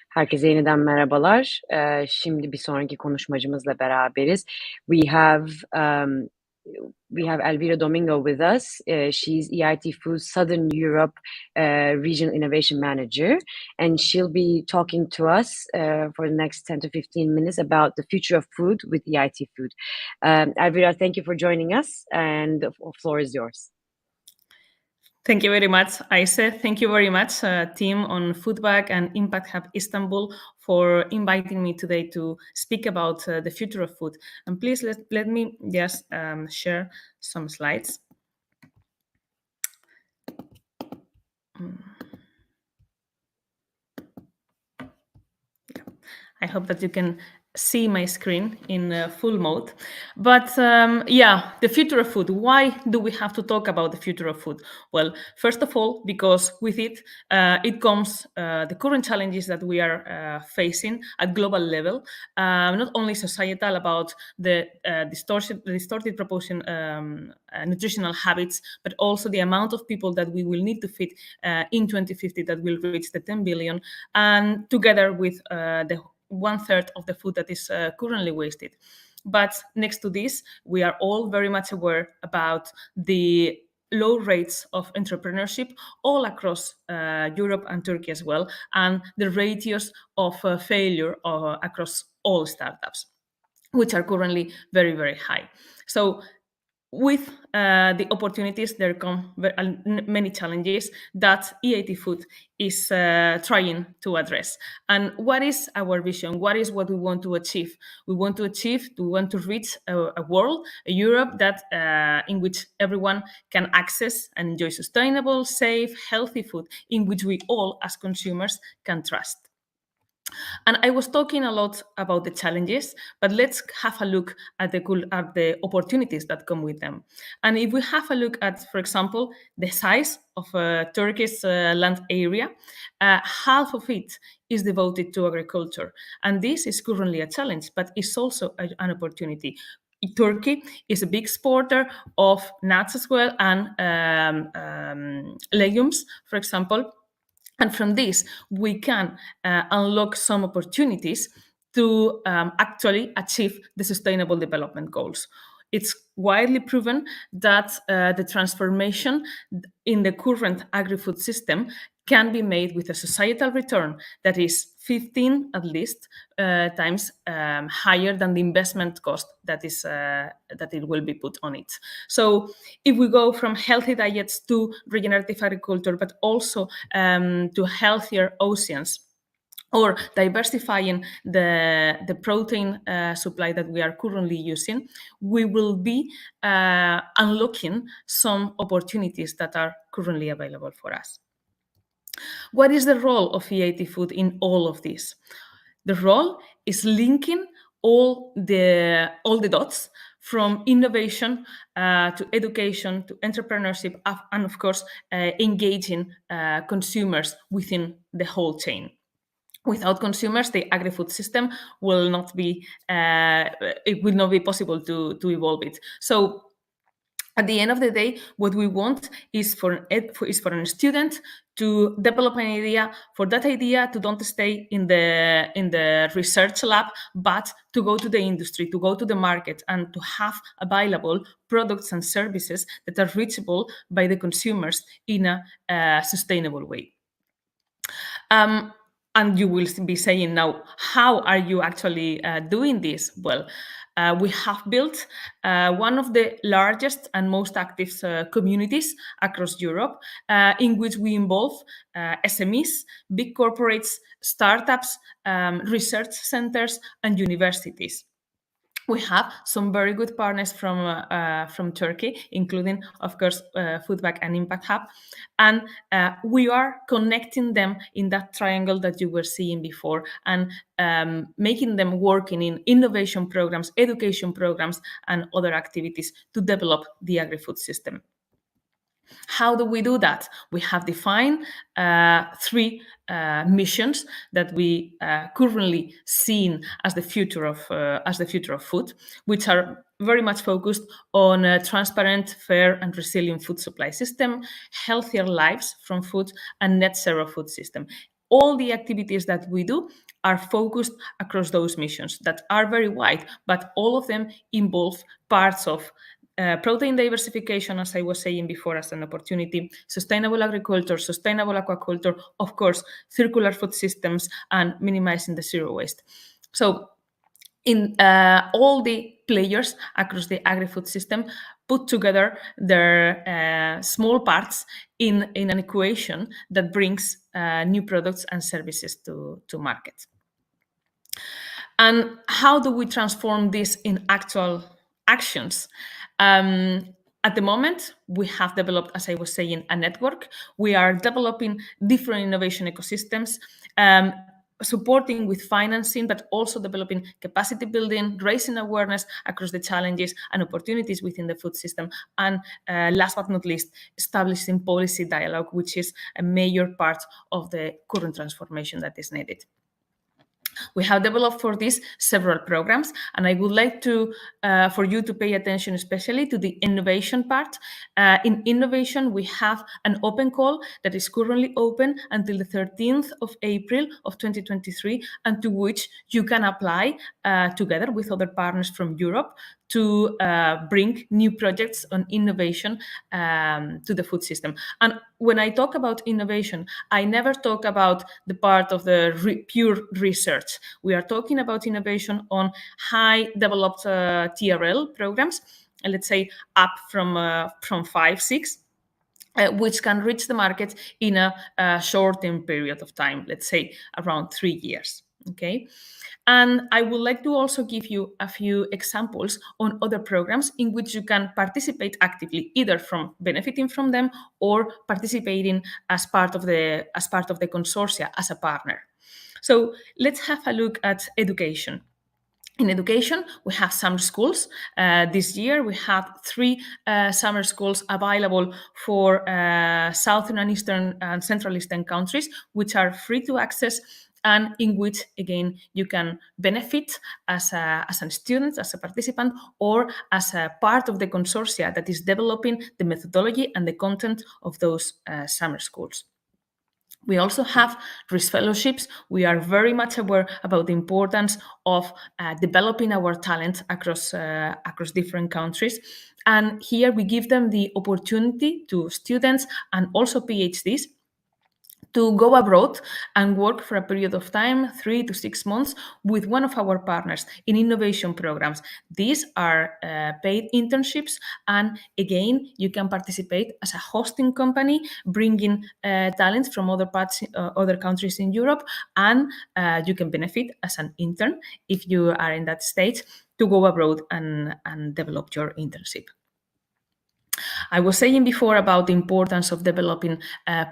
Herkese yeniden merhabalar. Şimdi bir sonraki konuşmacımızla beraberiz. We have um, we have Elvira Domingo with us. She's EIT Food's Southern Europe Regional Innovation Manager, and she'll be talking to us for the next 10 to 15 minutes about the future of food with EIT Food. Elvira, thank you for joining us, and the floor is yours. Thank you very much, Aise. Thank you very much, team on Foodback and Impact Hub Istanbul, for inviting me today to speak about the future of food. And please let me just share some slides. I hope that you can see my screen in full mode. But the future of food. Why do we have to talk about the future of food? Well, first of all, because with it, it comes the current challenges that we are facing at global level, not only societal about the distorted proportion nutritional habits, but also the amount of people that we will need to feed in 2050 that will reach the 10 billion, and together with the 1/3 of the food that is currently wasted. But next to this, we are all very much aware about the low rates of entrepreneurship all across Europe and Turkey as well, and the ratios of failure across all startups, which are currently very, very high. So with the opportunities, there come many challenges that EIT Food is trying to address. And what is our vision? What is what we want to achieve? We want to reach a world, a Europe that in which everyone can access and enjoy sustainable, safe, healthy food, in which we all as consumers can trust. And I was talking a lot about the challenges, but let's have a look at the opportunities that come with them. And if we have a look at, for example, the size of Turkey's land area, half of it is devoted to agriculture. And this is currently a challenge, but it's also an opportunity. Turkey is a big exporter of nuts as well, and legumes, for example. And from this, we can unlock some opportunities to actually achieve the Sustainable Development Goals. It's widely proven that the transformation in the current agri-food system can be made with a societal return that is 15 at least times higher than the investment cost that it will be put on it. So if we go from healthy diets to regenerative agriculture, but also to healthier oceans, or diversifying the protein supply that we are currently using, we will be unlocking some opportunities that are currently available for us. What is the role of EIT Food in all of this? The role is linking all the dots, from innovation to education to entrepreneurship, and of course engaging consumers within the whole chain. Without consumers, the agri-food system will not be possible to evolve it. So at the end of the day, what we want is for a student to develop an idea, for that idea to don't stay in the research lab, but to go to the industry, to go to the market, and to have available products and services that are reachable by the consumers in a sustainable way. And you will be saying now, how are you actually doing this? Well, we have built one of the largest and most active communities across Europe, in which we involve SMEs, big corporates, startups, research centers, and universities. We have some very good partners from Turkey, including, of course, Foodback and Impact Hub. And we are connecting them in that triangle that you were seeing before, and making them working in innovation programs, education programs, and other activities to develop the agri-food system. How do we do that? We have defined three missions that we currently seen as the future of food, which are very much focused on a transparent, fair, and resilient food supply system, healthier lives from food, and net zero food system. all the activities that we do are focused across those missions that are very wide, but all of them involve parts of protein diversification, as I was saying before, as an opportunity, sustainable agriculture, sustainable aquaculture, of course, circular food systems, and minimizing the zero waste. So in all the players across the agri-food system put together their small parts in an equation that brings new products and services to market. And how do we transform this in actual actions? At the moment, we have developed, as I was saying, a network. We are developing different innovation ecosystems, supporting with financing, but also developing capacity building, raising awareness across the challenges and opportunities within the food system. And last but not least, establishing policy dialogue, which is a major part of the current transformation that is needed. We have developed for this several programs, and I would like to for you to pay attention especially to the innovation part. In innovation, we have an open call that is currently open until the 13th of April of 2023, and to which you can apply together with other partners from Europe to bring new projects on innovation to the food system. And when I talk about innovation, I never talk about the part of the pure research. We are talking about innovation on high developed TRL programs, let's say up from 5, 6, which can reach the market in a short-term period of time, let's say around 3 years. Okay. And I would like to also give you a few examples on other programs in which you can participate actively, either from benefiting from them or participating as part of the consortia as a partner. So let's have a look at education. In education, we have summer schools. This year, we have 3 summer schools available for Southern and Eastern and Central Eastern countries, which are free to access and in which, again, you can benefit as a student, as a participant, or as a part of the consortia that is developing the methodology and the content of those summer schools. We also have RIS fellowships. We are very much aware about the importance of developing our talent across different countries. And here we give them the opportunity to students and also PhDs to go abroad and work for a period of time, 3 to 6 months, with one of our partners in innovation programs. These are paid internships, and again, you can participate as a hosting company, bringing talents from other countries in Europe, and you can benefit as an intern if you are in that stage to go abroad and develop your internship. I was saying before about the importance of developing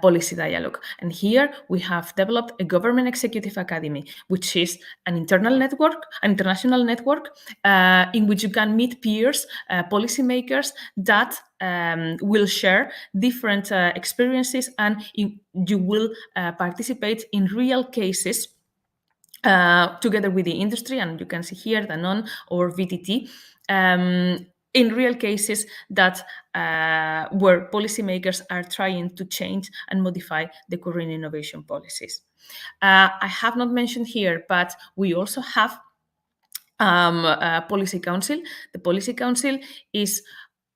policy dialogue. And here we have developed a Government Executive Academy, which is an international network in which you can meet peers, policymakers that will share different experiences, and you will participate in real cases together with the industry, and you can see here Danone or VTT, in real cases that where policymakers are trying to change and modify the current innovation policies. I have not mentioned here, but we also have a Policy Council. The Policy Council is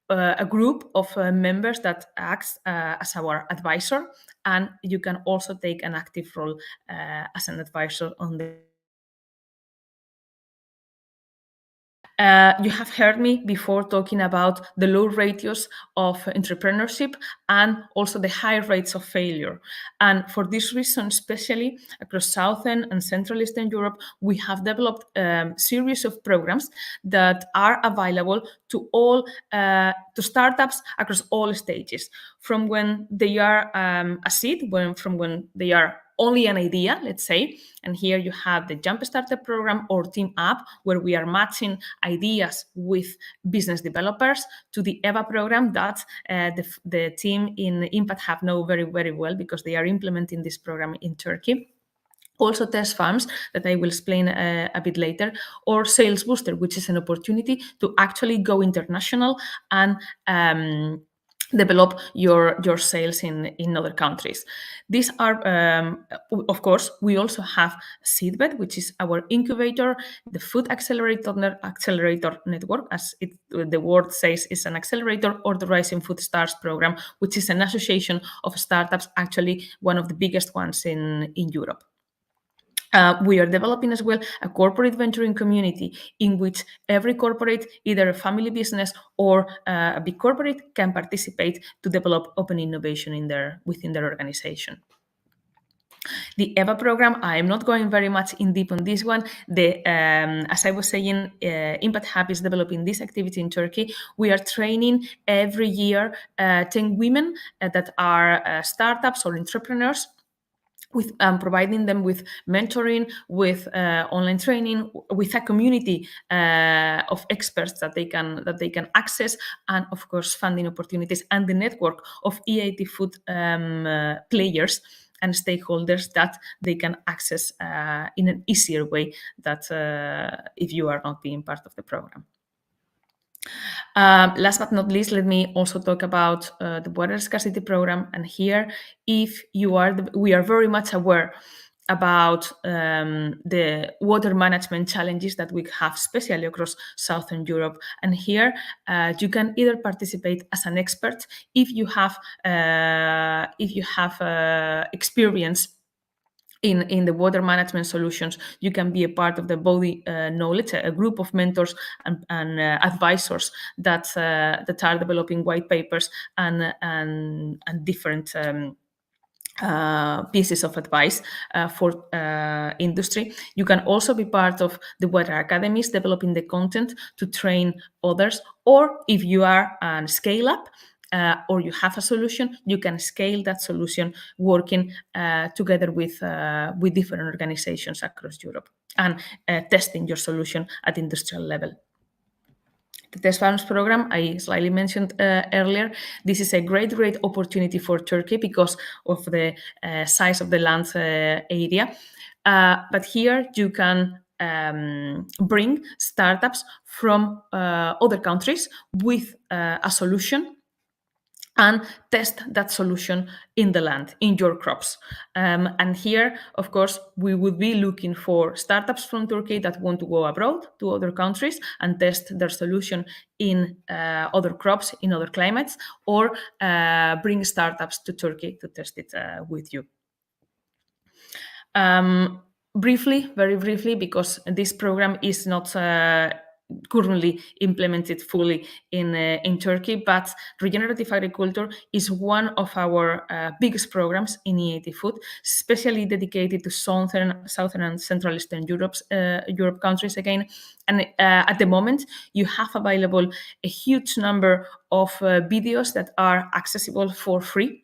a group of members that acts as our advisor, and you can also take an active role as an advisor on the you have heard me before talking about the low ratios of entrepreneurship and also the high rates of failure. And for this reason, especially across Southern and Central Eastern Europe, we have developed a series of programs that are available to all to startups across all stages, from when they are a seed, from when they are only an idea, let's say. And here you have the Jump Starter program or Team Up, where we are matching ideas with business developers, to the EVA program that the team in Impact Hub know very, very well, because they are implementing this program in Turkey. Also test farms that I will explain a bit later, or Sales Booster, which is an opportunity to actually go international and develop your sales in other countries. These are, of course, we also have SeedBed, which is our incubator, the Food Accelerator Network, as the word says, is an accelerator, or the Rising Food Stars program, which is an association of startups, actually one of the biggest ones in Europe. We are developing as well a corporate venturing community in which every corporate, either a family business or a big corporate, can participate to develop open innovation within their organization. The EVA program, I am not going very much in deep on this one. As I was saying, Impact Hub is developing this activity in Turkey. We are training every year 10 women that are startups or entrepreneurs, with providing them with mentoring, with online training, with a community of experts that they can access, and of course funding opportunities, and the network of EIT food players and stakeholders that they can access in an easier way that if you are not being part of the program. Last but not least, let me also talk about the water scarcity program. And here, we are very much aware about the water management challenges that we have, especially across Southern Europe. And here, you can either participate as an expert if you have experience in the water management solutions. You can be a part of the body knowledge, a group of mentors and advisors that are developing white papers and different pieces of advice for industry. You can also be part of the water academies, developing the content to train others, or if you are a scale up, or you have a solution, you can scale that solution working together with different organizations across Europe, and testing your solution at industrial level. The Test Farms program, I slightly mentioned earlier, this is a great opportunity for Turkey because of the size of the land area. But here you can bring startups from other countries with a solution and test that solution in the land, in your crops. And here, of course, we would be looking for startups from Turkey that want to go abroad to other countries and test their solution in other crops, in other climates, or bring startups to Turkey to test it with you. Very briefly, because this program is not currently implemented fully in Turkey, but regenerative agriculture is one of our biggest programs in EIT Food, especially dedicated to southern and Central Eastern Europe countries again. And at the moment, you have available a huge number of videos that are accessible for free,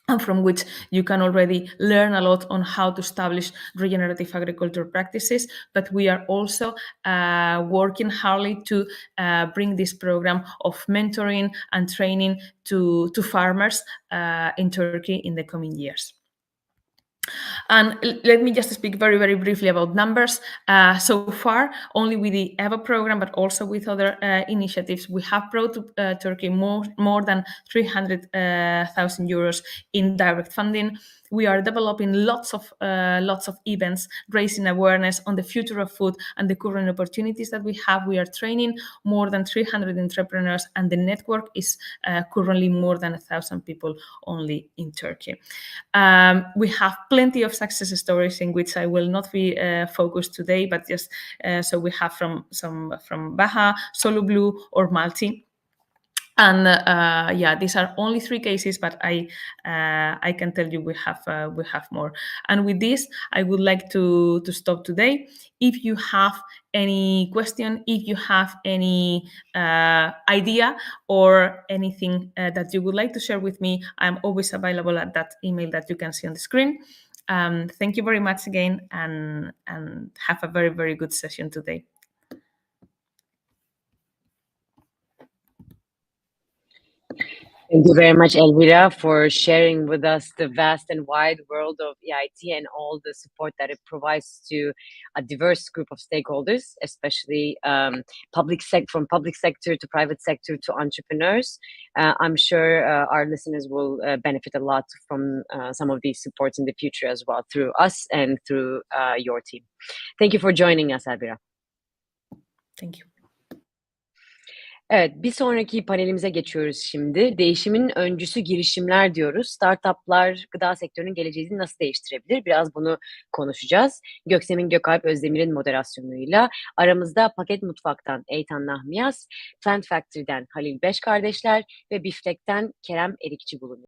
and from which you can already learn a lot on how to establish regenerative agriculture practices. But we are also working hard to bring this program of mentoring and training to farmers in Turkey in the coming years. And let me just speak very briefly about numbers. So far, only with the EVA program, but also with other initiatives, we have brought to Turkey more than 300,000 euros in direct funding. We are developing lots of events, raising awareness on the future of food and the current opportunities that we have. We are training more than 300 entrepreneurs, and the network is currently more than 1,000 people only in Turkey. We have plenty of success stories in which I will not be focused today, but just so we have from Baja, Solo Blue, or Malti. And these are only 3 cases, but I can tell you we have more. And with this, I would like to stop today. If you have any question, if you have any idea or anything that you would like to share with me, I'm always available at that email that you can see on the screen. Thank you very much again, and have a very good session today. Thank you very much, Elvira, for sharing with us the vast and wide world of EIT and all the support that it provides to a diverse group of stakeholders, especially from public sector to private sector to entrepreneurs. I'm sure our listeners will benefit a lot from some of these supports in the future as well through us and through your team. Thank you for joining us, Elvira. Thank you. Evet, bir sonraki panelimize geçiyoruz şimdi. Değişimin öncüsü girişimler diyoruz. Startuplar gıda sektörünün geleceğini nasıl değiştirebilir? Biraz bunu konuşacağız. Göksem'in Gökalp Özdemir'in moderasyonuyla aramızda Paket Mutfak'tan Eytan Nahmiyaz, Plant Factory'den Halil Beş kardeşler ve Biftek'ten Kerem Erikçi bulunuyor.